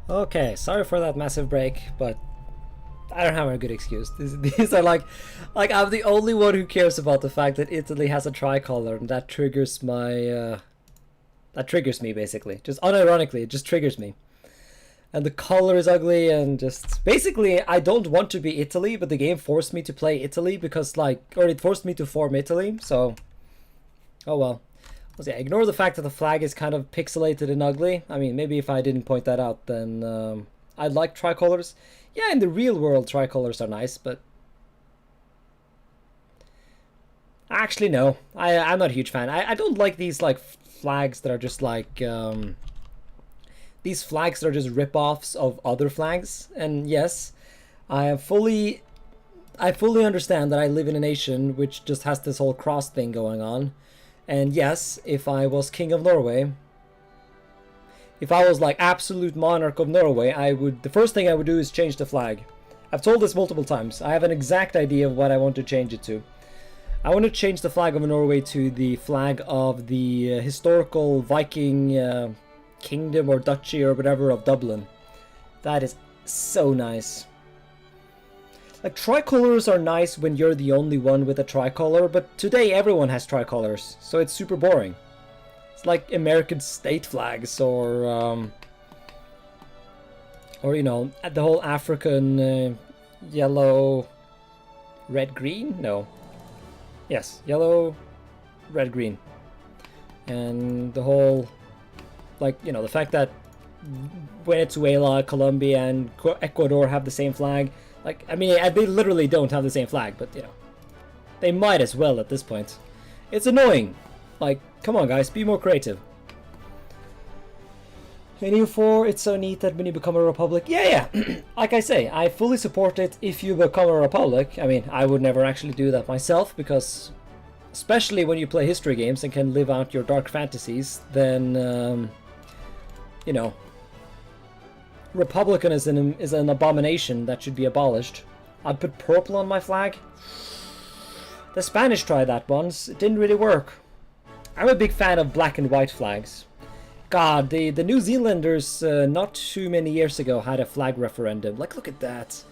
Okay, sorry for that massive break, but I don't have a good excuse. These are like I'm the only one who cares about the fact that Italy has a tricolor, and that triggers that triggers me basically. Just unironically, it just triggers me. And the color is ugly, and just basically, I don't want to be Italy, but the game forced me to play Italy because or it forced me to form Italy. So, oh well. Well, yeah, ignore the fact that the flag is kind of pixelated and ugly. I mean, maybe if I didn't point that out, then I'd like tricolors. Yeah, in the real world, tricolors are nice, but actually, no. I'm not a huge fan. I don't like these like flags that are just like these flags that are just rip-offs of other flags. And yes, I fully understand that I live in a nation which just has this whole cross thing going on. And yes, if I was king of Norway, if I was like absolute monarch of Norway, the first thing I would do is change the flag. I've told this multiple times. I have an exact idea of what I want to change it to. I want to change the flag of Norway to the flag of the historical Viking kingdom or duchy or whatever of Dublin. That is so nice. Like, tricolors are nice when you're the only one with a tricolor, but today everyone has tricolors, so it's super boring. It's like American state flags, or you know, the whole African yellow, red, green? No. Yes, yellow, red, green. And the whole, like, you know, the fact that Venezuela, Colombia, and Ecuador have the same flag. Like, I mean, they literally don't have the same flag, but, you know, they might as well at this point. It's annoying. Like, come on, guys, be more creative. And EU4, it's so neat that when you become a republic. Yeah. Like I say, I fully support it if you become a republic. I mean, I would never actually do that myself, because especially when you play history games and can live out your dark fantasies, then, you know, Republicanism is an abomination that should be abolished. I'd put purple on my flag. The Spanish tried that once. It didn't really work. I'm a big fan of black and white flags. God, the New Zealanders not too many years ago had a flag referendum. Like, look at that.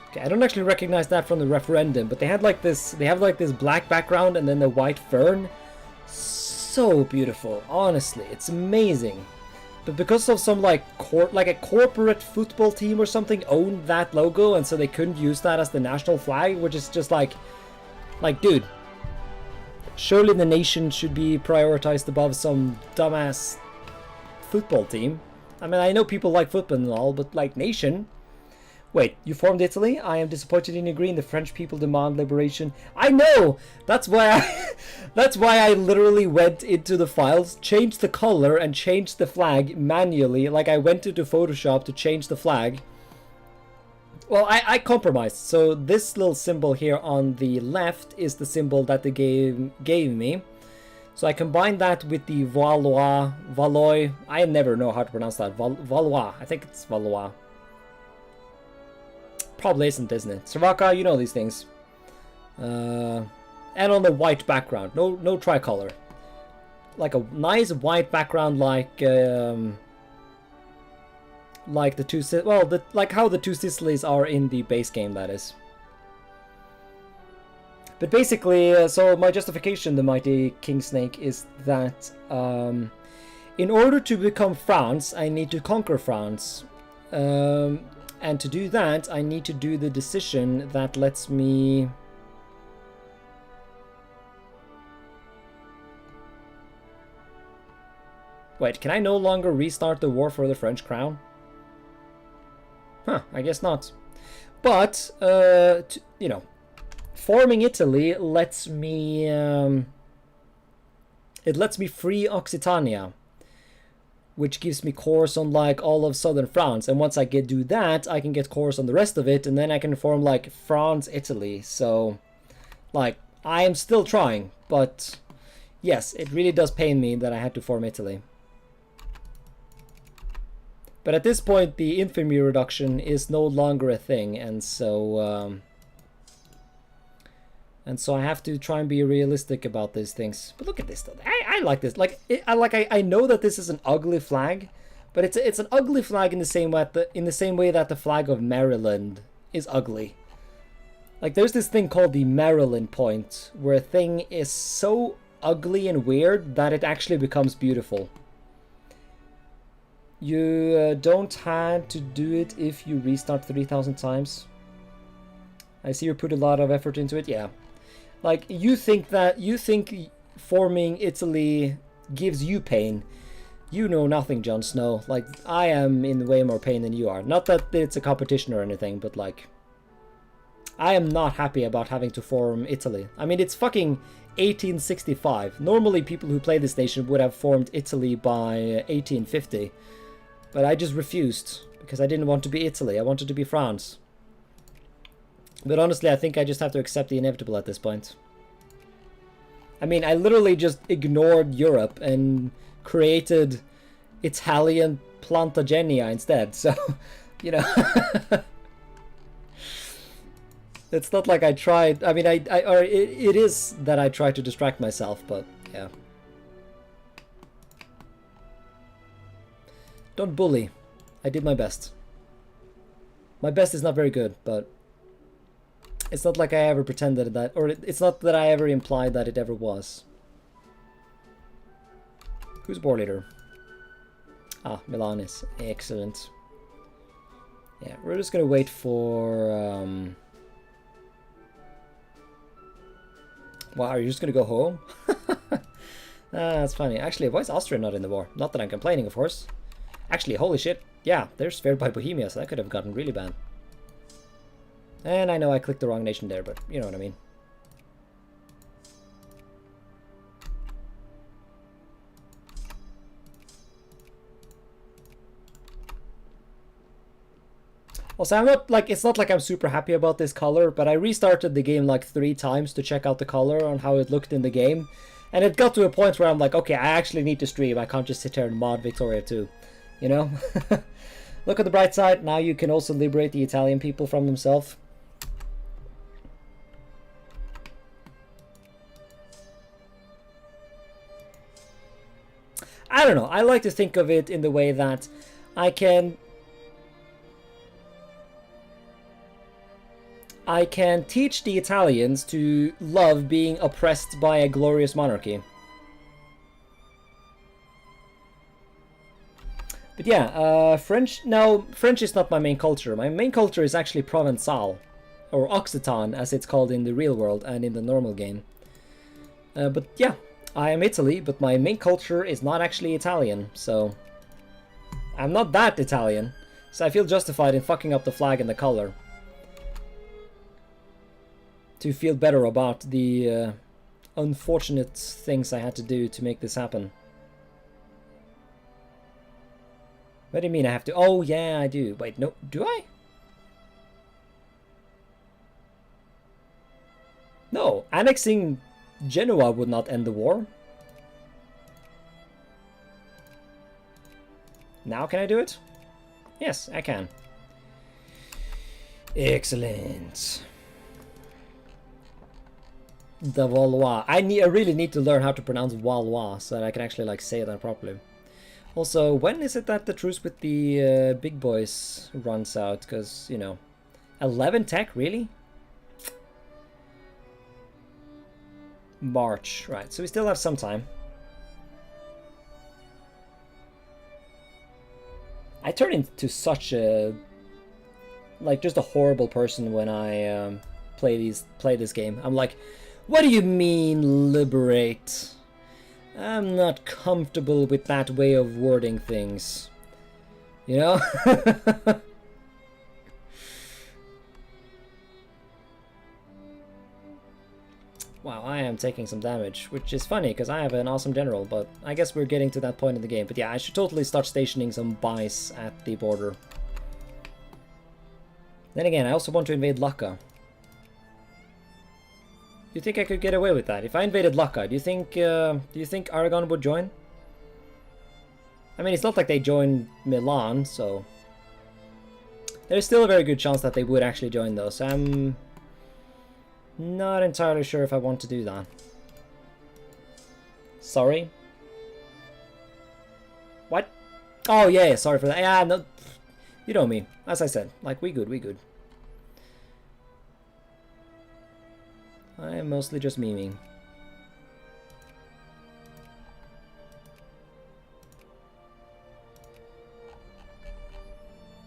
Okay, I don't actually recognize that from the referendum, but they had like this. They have like this black background and then the white fern. So beautiful, honestly, it's amazing. But because of some like a corporate football team or something owned that logo, and so they couldn't use that as the national flag, which is just like, dude, surely the nation should be prioritized above some dumbass football team. I mean, I know people like football and all, but like, nation. Wait, you formed Italy? I am disappointed in agreeing. The French people demand liberation. I know! That's why I literally went into the files, changed the color, and changed the flag manually. Like, I went into Photoshop to change the flag. Well, I compromised. So this little symbol here on the left is the symbol that the game gave me. So I combined that with the Valois. I never know how to pronounce that. Valois. I think it's Valois. Probably isn't it? Srivaka, you know these things. And on the white background, no tricolor. Like a nice white background, like the two, like how the two Sicilies are in the base game, that is. But basically, so my justification, the mighty King Snake, is that in order to become France, I need to conquer France. And to do that, I need to do the decision that lets me... Wait, can I no longer restart the war for the French crown? Huh, I guess not. But, you know, forming Italy lets me... it lets me free Occitania, which gives me cores on like all of southern France, and once I do that, I can get cores on the rest of it, and then I can form like France, Italy. So, like, I am still trying, but yes, it really does pain me that I had to form Italy. But at this point, the infamy reduction is no longer a thing, and so I have to try and be realistic about these things. But look at this though. I like this. Like, I know that this is an ugly flag, But it's an ugly flag in the same way that the flag of Maryland is ugly. Like, there's this thing called the Maryland point, where a thing is so ugly and weird that it actually becomes beautiful. You don't have to do it if you restart 3,000 times. I see you put a lot of effort into it. Yeah, like you think forming Italy gives you pain. You know nothing, Jon Snow. Like, I am in way more pain than you are. Not that it's a competition or anything, but like, I am not happy about having to form Italy. I mean, it's fucking 1865. Normally people who play this nation would have formed Italy by 1850. But I just refused, because I didn't want to be Italy. I wanted to be France. But honestly, I think I just have to accept the inevitable at this point. I mean, I literally just ignored Europe and created Italian Plantagenia instead. So, you know... It's not like I tried... I mean, it is that I tried to distract myself, but yeah. Don't bully. I did my best. My best is not very good, but it's not like I ever pretended that, or it's not that I ever implied that it ever was. Who's board leader? Ah, Milanis. Excellent. Yeah, we're just gonna wait for... Wow, are you just gonna go home? That's funny. Actually, why is Austria not in the war? Not that I'm complaining, of course. Actually, holy shit. Yeah, they're spared by Bohemia, so that could have gotten really bad. And I know I clicked the wrong nation there, but you know what I mean. Also, I'm not like, it's not like I'm super happy about this color, but I restarted the game like 3 times to check out the color on how it looked in the game. And it got to a point where I'm like, okay, I actually need to stream. I can't just sit here and mod Victoria 2. You know? Look at the bright side. Now you can also liberate the Italian people from themselves. I don't know. I like to think of it in the way that I can teach the Italians to love being oppressed by a glorious monarchy. But yeah, French is not my main culture. My main culture is actually Provençal, or Occitan as it's called in the real world and in the normal game. But yeah, I am Italy, but my main culture is not actually Italian, so I'm not that Italian, so I feel justified in fucking up the flag and the color to feel better about the unfortunate things I had to do to make this happen. What do you mean I have to? Oh yeah, I do. Wait, no, do I? No, annexing Genoa would not end the war. Now can I do it? Yes, I can. Excellent. The Valois. I really need to learn how to pronounce Valois so that I can actually like say that properly. Also, when is it that the truce with the big boys runs out? Because, you know, 11 tech, really? March, right, so we still have some time. I turn into such a, like, just a horrible person when I play this game. I'm like, what do you mean liberate? I'm not comfortable with that way of wording things. You know? Wow, I am taking some damage, which is funny because I have an awesome general, but I guess we're getting to that point in the game. But yeah, I should totally start stationing some buys at the border. Then again, I also want to invade Lucca. You think I could get away with that? If I invaded Lucca, do you think Aragon would join? I mean, it's not like they joined Milan, so there's still a very good chance that they would actually join, though. So I'm not entirely sure if I want to do that. Sorry. What? Oh yeah, sorry for that. Yeah, no, you know me. As I said, like we good, we good. I am mostly just memeing.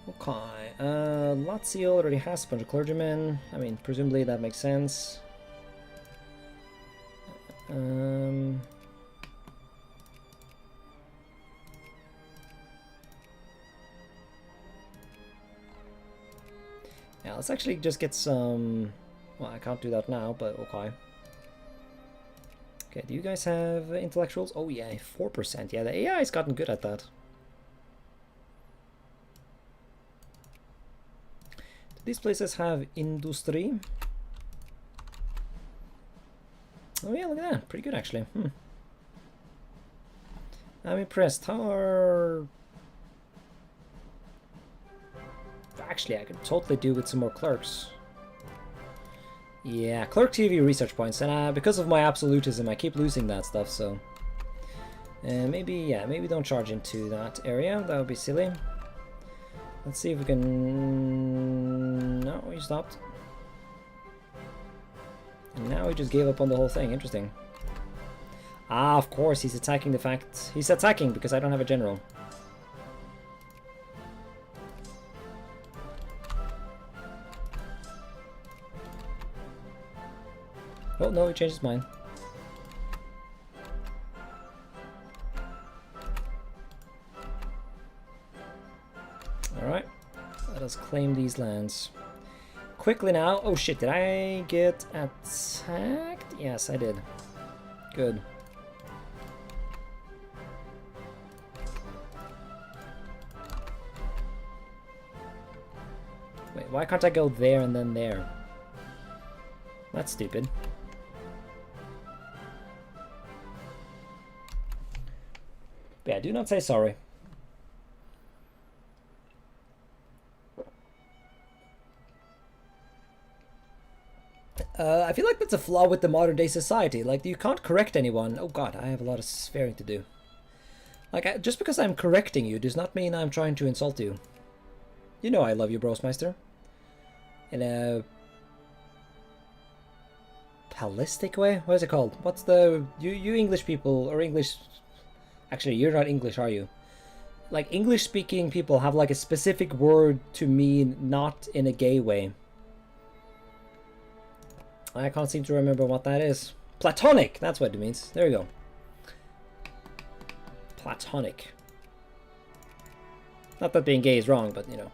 Okay, Lazio already has a bunch of clergymen. I mean, presumably that makes sense. Yeah, let's actually just get some... Well, I can't do that now, but okay. Okay, do you guys have intellectuals? Oh yeah, 4%. Yeah, the AI's gotten good at that. Do these places have industry? Oh yeah, look at that. Pretty good, actually. I'm impressed. How are... Actually, I could totally do with some more clerks. Yeah, clerk TV research points, and because of my absolutism, I keep losing that stuff, so... maybe, yeah, maybe don't charge into that area. That would be silly. Let's see if we can... No, he stopped. And now he just gave up on the whole thing. Interesting. Ah, of course, he's attacking the fact... He's attacking because I don't have a general. Oh, no, he changed his mind. Alright, let us claim these lands. Quickly now. Oh shit, did I get attacked? Yes, I did. Good. Wait, why can't I go there and then there? That's stupid. But yeah, do not say sorry. I feel like that's a flaw with the modern day society. Like, you can't correct anyone. Oh god, I have a lot of swearing to do. Like, just because I'm correcting you does not mean I'm trying to insult you. You know I love you, Brosmeister. In a... Palistic way? What is it called? What's the... You English people, or English... Actually, you're not English, are you? Like, English-speaking people have, like, a specific word to mean not in a gay way. I can't seem to remember what that is. Platonic! That's what it means. There you go. Platonic. Not that being gay is wrong, but, you know.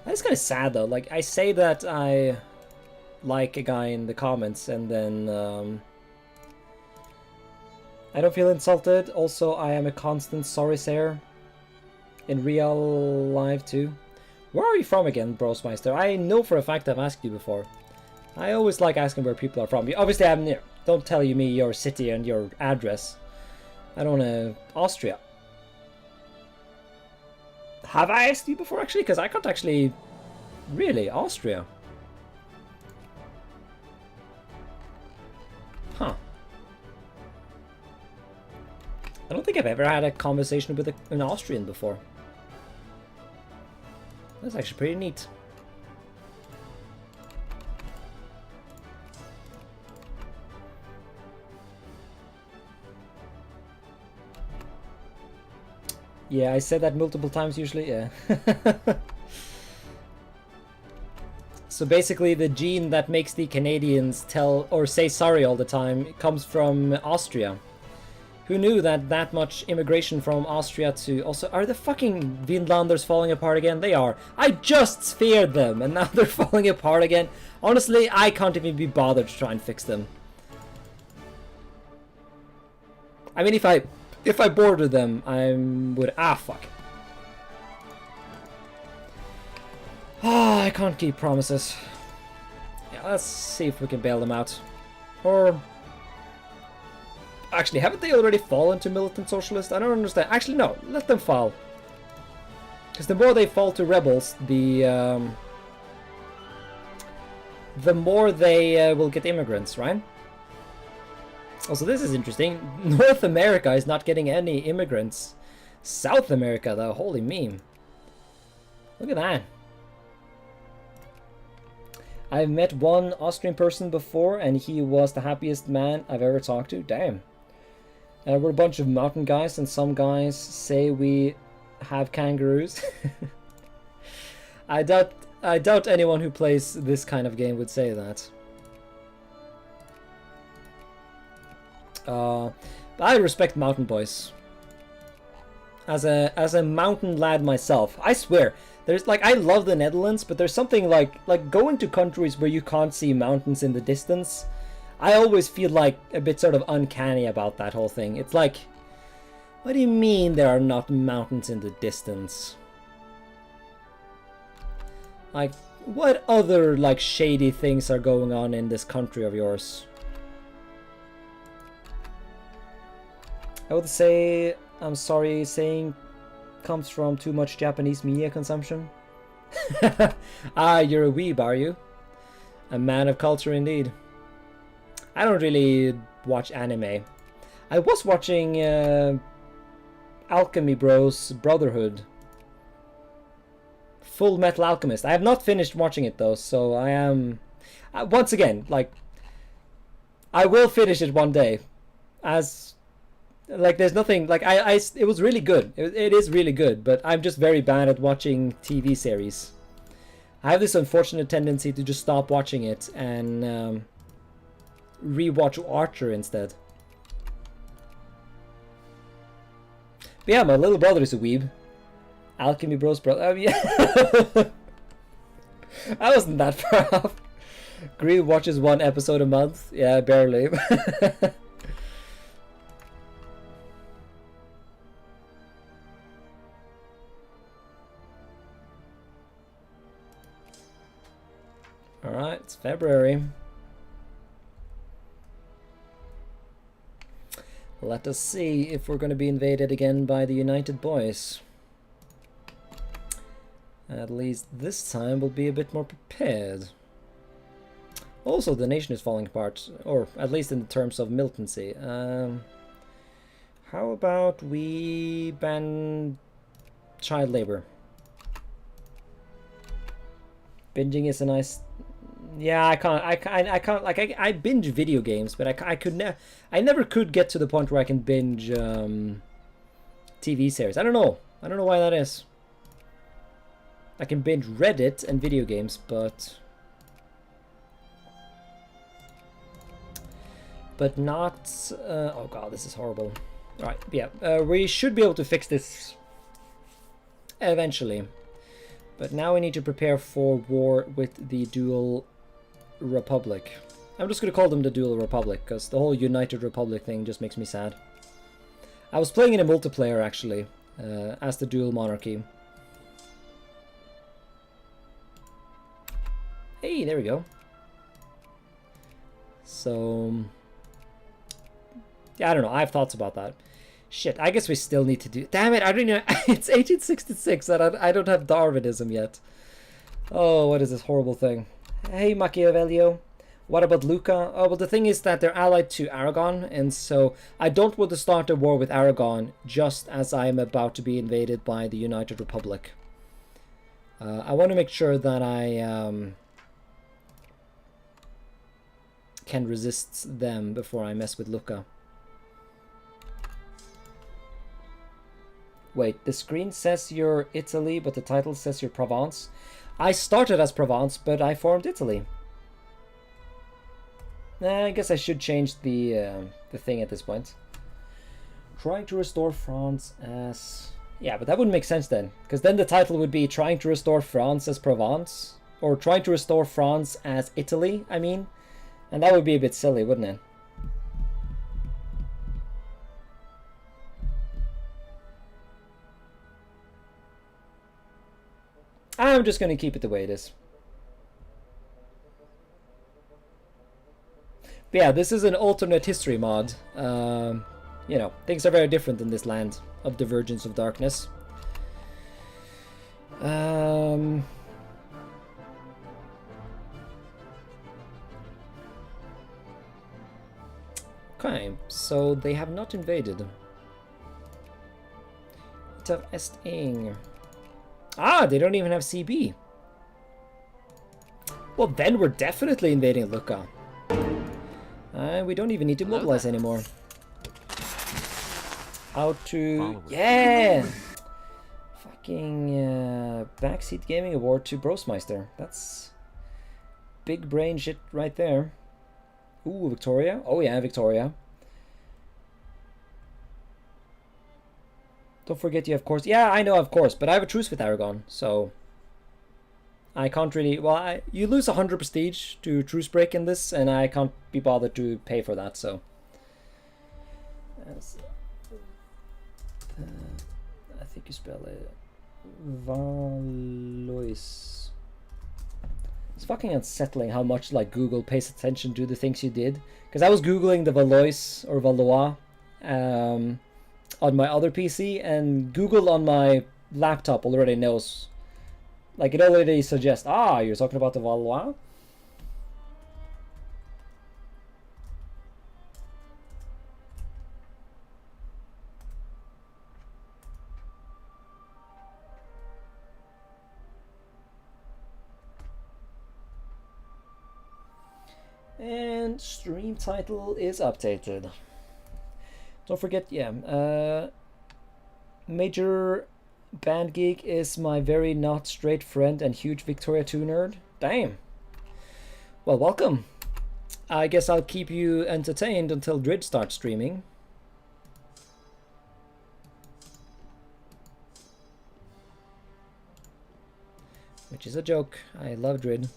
That's kind of sad, though. Like, I say that I like a guy in the comments, and then, I don't feel insulted. Also, I am a constant sorry sayer. In real life, too. Where are you from again, Brosmeister? I know for a fact I've asked you before. I always like asking where people are from. Obviously, I'm near. Don't tell me your city and your address. I don't know. Austria. Have I asked you before, actually? Because I can't actually... Really? Austria? Huh. I don't think I've ever had a conversation with an Austrian before. That's actually pretty neat. Yeah, I said that multiple times usually, yeah. So basically the gene that makes the Canadians tell or say sorry all the time comes from Austria. Who knew that that much immigration from Austria to... Also, are the fucking Vinlanders falling apart again? They are. I just feared them, and now they're falling apart again. Honestly, I can't even be bothered to try and fix them. I mean, if I border them, I would... Ah, fuck. Ah, I can't keep promises. Yeah, let's see if we can bail them out. Or... Actually, haven't they already fallen to militant socialists? I don't understand. Actually, no. Let them fall. Because the more they fall to rebels, the more they will get immigrants, right? Also, this is interesting. North America is not getting any immigrants. South America, though, holy meme. Look at that. I've met one Austrian person before, and he was the happiest man I've ever talked to. Damn. We're a bunch of mountain guys, and some guys say we have kangaroos. I doubt anyone who plays this kind of game would say that. But I respect mountain boys. As a mountain lad myself, I swear, there's like, I love the Netherlands, but there's something like going to countries where you can't see mountains in the distance. I always feel like a bit sort of uncanny about that whole thing. It's like, what do you mean there are not mountains in the distance? Like, what other like shady things are going on in this country of yours? I would say, I'm sorry, saying comes from too much Japanese media consumption. Ah, you're a weeb, are you? A man of culture indeed. I don't really watch anime. I was watching Alchemy Bros Brotherhood. Full Metal Alchemist. I have not finished watching it though, so I am... once again, like... I will finish it one day. As... Like, there's nothing... Like, it was really good. It is really good, but I'm just very bad at watching TV series. I have this unfortunate tendency to just stop watching it and rewatch Archer instead. But yeah, my little brother is a weeb. Alchemy Bros brother. Yeah. I wasn't that far off. Green watches one episode a month. Yeah, barely. Alright, it's February. Let us see if we're going to be invaded again by the United Boys. At least this time we'll be a bit more prepared. Also, the nation is falling apart, or at least in terms of militancy. How about we ban child labor? Binging is a nice... Yeah, I can't, like, I binge video games, but I never could get to the point where I can binge TV series. I don't know why that is. I can binge Reddit and video games, but not, oh god, this is horrible. Alright, yeah, we should be able to fix this eventually. But now we need to prepare for war with the Dual Republic. I'm just going to call them the Dual Republic, because the whole United Republic thing just makes me sad. I was playing in a multiplayer, actually, as the Dual Monarchy. Hey, there we go. So... yeah, I don't know, I have thoughts about that. Shit, I guess we still need to do... Damn it, I don't know. It's 1866 and I don't have Darwinism yet. Oh, what is this horrible thing? Hey, Machiavelli. What about Lucca? Oh, well, the thing is that they're allied to Aragon, and so I don't want to start a war with Aragon just as I am about to be invaded by the United Republic. I want to make sure that I can resist them before I mess with Lucca. Wait, the screen says you're Italy, but the title says you're Provence. I started as Provence, but I formed Italy. I guess I should change the thing at this point. Trying to restore France as... yeah, but that wouldn't make sense then. Because then the title would be Trying to restore France as Provence. Or Trying to restore France as Italy, I mean. And that would be a bit silly, wouldn't it? I'm just going to keep it the way it is. But yeah, this is an alternate history mod. You know, things are very different in this land of Divergence of Darkness. Okay, so they have not invaded. Interesting. Ah, they don't even have CB. Well, then we're definitely invading Lucca. We don't even need to mobilize anymore. Out to... Yeah! Fucking backseat gaming award to Brosmeister. That's big brain shit right there. Ooh, Victoria. Oh yeah, Victoria. Don't forget you have course. Yeah, I know, of course, but I have a truce with Aragon, so I can't really... Well, you lose 100 prestige to truce break in this, and I can't be bothered to pay for that, so... I think you spell it... Valois. It's fucking unsettling how much like Google pays attention to the things you did. Because I was Googling the Valois or Valois on my other PC, and Google on my laptop already knows. Like, it already suggests, ah, you're talking about the Valois? And stream title is updated. Don't forget, yeah, Major Band Geek is my very not straight friend and huge Victoria 2 nerd. Damn. Well, welcome. I guess I'll keep you entertained until Drid starts streaming. Which is a joke. I love Drid.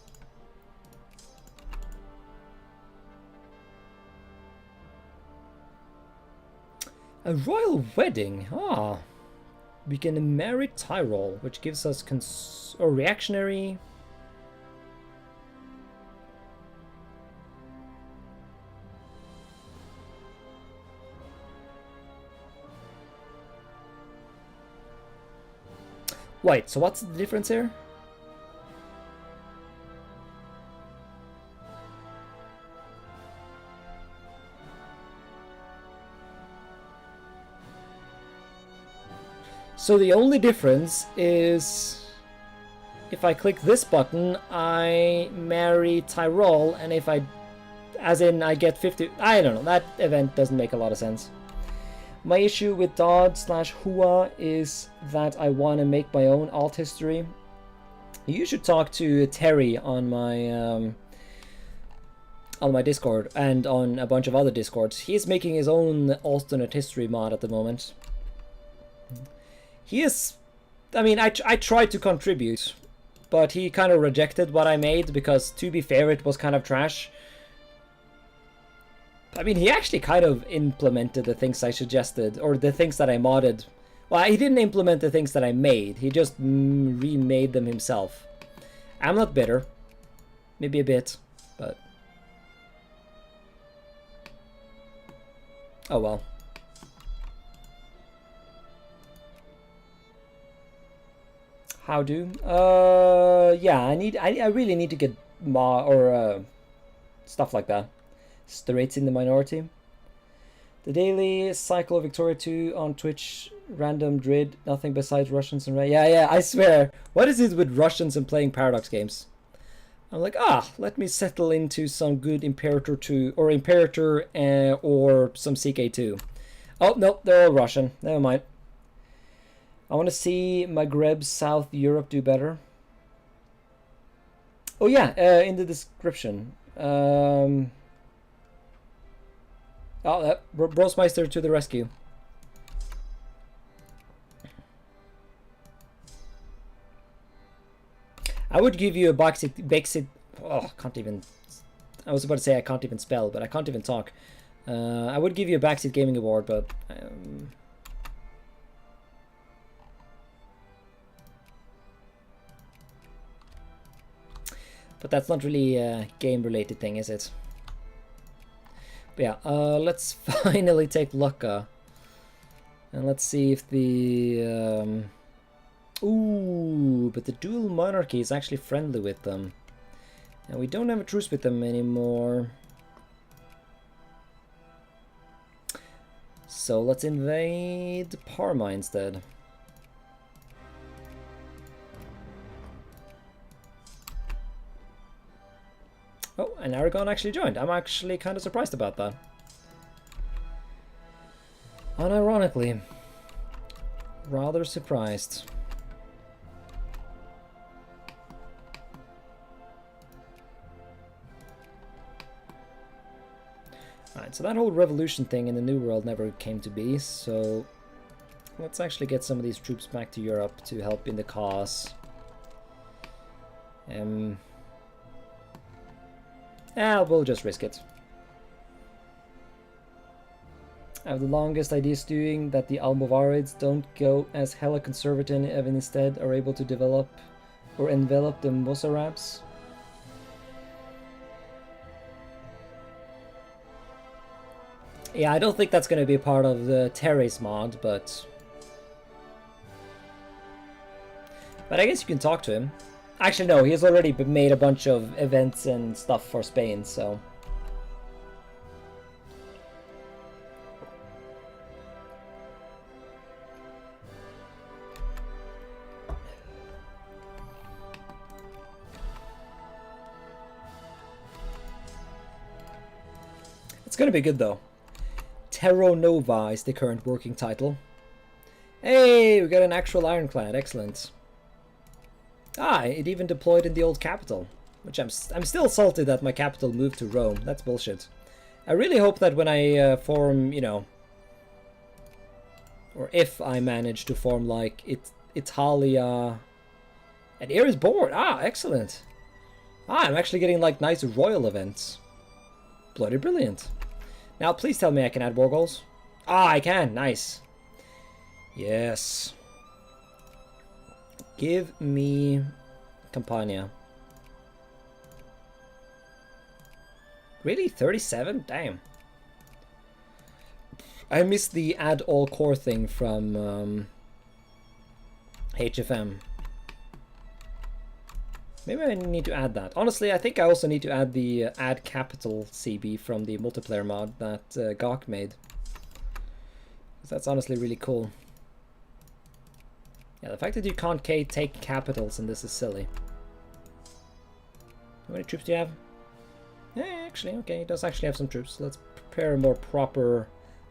A royal wedding. Ah. We can marry Tyrol, which gives us reactionary. Wait, so what's the difference here? So the only difference is if I click this button, I marry Tyrol, and if I, as in I get 50, I don't know, that event doesn't make a lot of sense. My issue with DoD/Hua is that I want to make my own alt history. You should talk to Terry on my Discord and on a bunch of other Discords. He's making his own alternate history mod at the moment. He is, I mean, I tried to contribute, but he kind of rejected what I made because, to be fair, it was kind of trash. I mean, he actually kind of implemented the things I suggested, or the things that I modded. Well, he didn't implement the things that I made, he just remade them himself. I'm not bitter. Maybe a bit, but... oh well. How do? Yeah, I really need to get stuff like that. Straight in the minority. The daily cycle of Victoria 2 on Twitch, random Drid, nothing besides Russians and yeah, I swear. What is it with Russians and playing Paradox games? I'm like, let me settle into some good Imperator 2 or Imperator or some CK2. Oh, no, they're all Russian. Never mind. I want to see Maghreb, South Europe do better. Oh yeah, in the description. Brosmeister to the rescue. I would give you a Brexit. Oh, can't even. I was about to say I can't even spell, but I can't even talk. I would give you a backseat gaming award, but. But that's not really a game-related thing, is it? But yeah, let's finally take Lucca. And let's see if the... Ooh, but the dual monarchy is actually friendly with them. And we don't have a truce with them anymore. So let's invade Parma instead. Oh, and Aragon actually joined. I'm actually kind of surprised about that. Unironically, rather surprised. Alright, so that whole revolution thing in the New World never came to be, so let's actually get some of these troops back to Europe to help in the cause. Yeah, we'll just risk it. I have the longest idea stewing that the Almovarids don't go as hella conservative and instead are able to develop or envelop the Mozarabs. Yeah, I don't think that's going to be part of the Teres mod, but I guess you can talk to him. Actually, no, he has already made a bunch of events and stuff for Spain, so... It's gonna be good, though. Terra Nova is the current working title. Hey, we got an actual ironclad, excellent. Ah, it even deployed in the old capital, which I'm still salty that my capital moved to Rome. That's bullshit. I really hope that when I form, you know, or if I manage to form like Italia, and here is born. Ah, excellent. Ah, I'm actually getting like nice royal events. Bloody brilliant. Now, please tell me I can add war goals. Ah, I can. Nice. Yes. Give me Campania. Really? 37? Damn. I missed the add all core thing from HFM. Maybe I need to add that. Honestly, I think I also need to add the add capital CB from the multiplayer mod that Gawk made. That's honestly really cool. Yeah, the fact that you can't take capitals in this is silly. How many troops do you have? Yeah, actually, okay, he does actually have some troops. Let's prepare a more proper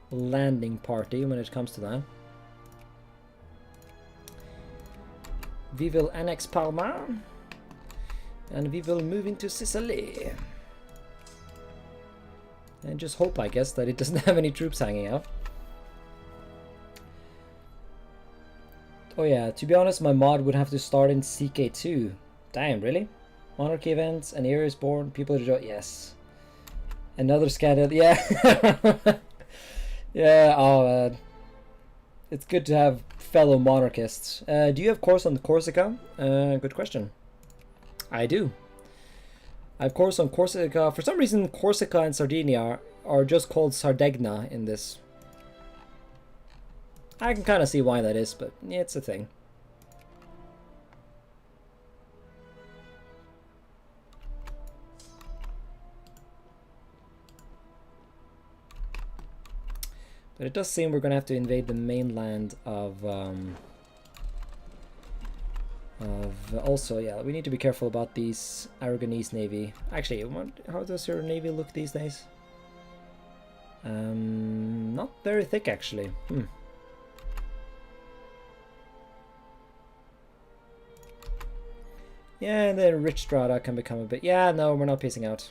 landing party when it comes to that. We will annex Palma. And we will move into Sicily. And just hope, I guess, that it doesn't have any troops hanging out. Oh yeah, to be honest, my mod would have to start in CK2. Damn, really? Monarchy events, an era is born, people to join. Yes. Another scandal. Yeah. Yeah, oh man. It's good to have fellow monarchists. Do you have course on Corsica? Good question. I do. I have course on Corsica. For some reason, Corsica and Sardinia are just called Sardegna in this. I can kind of see why that is, but yeah, it's a thing. But it does seem we're going to have to invade the mainland of also, yeah, we need to be careful about these Aragonese navy. Actually, how does your navy look these days? Not very thick, actually. Yeah, and then rich strata can become a bit... Yeah, no, we're not piecing out.